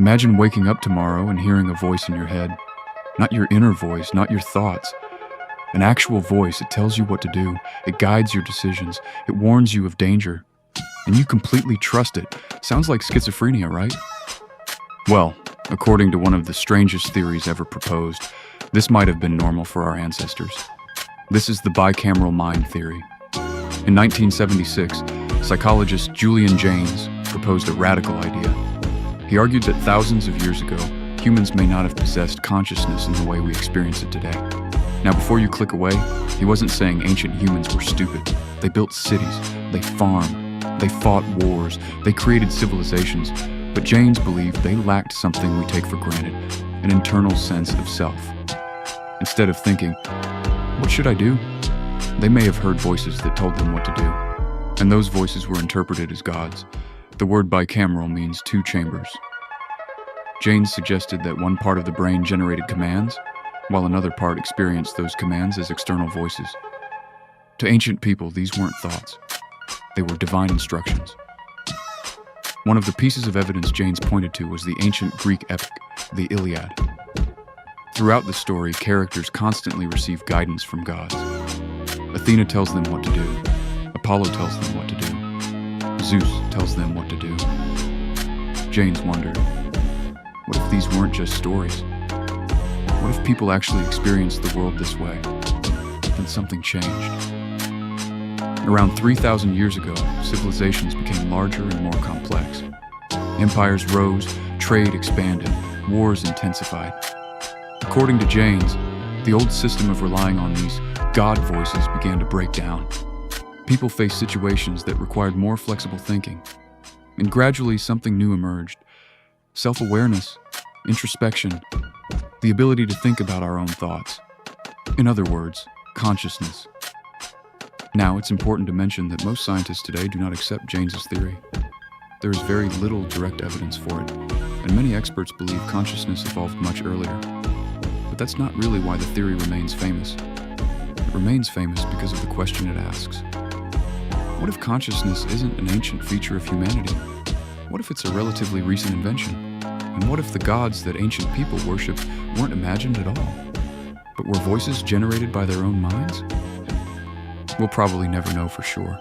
Imagine waking up tomorrow and hearing a voice in your head. Not your inner voice, not your thoughts. An actual voice. It tells you what to do. It guides your decisions. It warns you of danger. And you completely trust it. Sounds like schizophrenia, right? Well, according to one of the strangest theories ever proposed, this might have been normal for our ancestors. This is the Bicameral Mind Theory. In 1976, psychologist Julian Jaynes proposed a radical idea. He argued that thousands of years ago, humans may not have possessed consciousness in the way we experience it today. Now, before you click away, he wasn't saying ancient humans were stupid. They built cities, they farmed, they fought wars, they created civilizations, but Jaynes believed they lacked something we take for granted, an internal sense of self. Instead of thinking, what should I do? They may have heard voices that told them what to do, and those voices were interpreted as gods. The word bicameral means two chambers. Jaynes suggested that one part of the brain generated commands, while another part experienced those commands as external voices. To ancient people, these weren't thoughts. They were divine instructions. One of the pieces of evidence Jaynes pointed to was the ancient Greek epic, the Iliad. Throughout the story, characters constantly receive guidance from gods. Athena tells them what to do. Apollo tells them what to do. Zeus tells them what to do. Jaynes wondered, what if these weren't just stories? What if people actually experienced the world this way? Then something changed. Around 3,000 years ago, civilizations became larger and more complex. Empires rose, trade expanded, wars intensified. According to Jaynes, the old system of relying on these God voices began to break down. People faced situations that required more flexible thinking. And gradually something new emerged. Self-awareness, introspection, the ability to think about our own thoughts. In other words, consciousness. Now, it's important to mention that most scientists today do not accept Jaynes's theory. There is very little direct evidence for it, and many experts believe consciousness evolved much earlier. But that's not really why the theory remains famous. It remains famous because of the question it asks. What if consciousness isn't an ancient feature of humanity? What if it's a relatively recent invention? And what if the gods that ancient people worshipped weren't imagined at all, but were voices generated by their own minds? We'll probably never know for sure,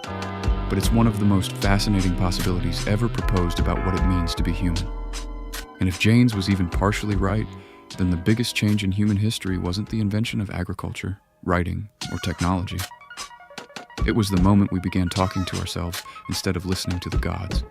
but it's one of the most fascinating possibilities ever proposed about what it means to be human. And if Jaynes was even partially right, then the biggest change in human history wasn't the invention of agriculture, writing, or technology. It was the moment we began talking to ourselves instead of listening to the gods.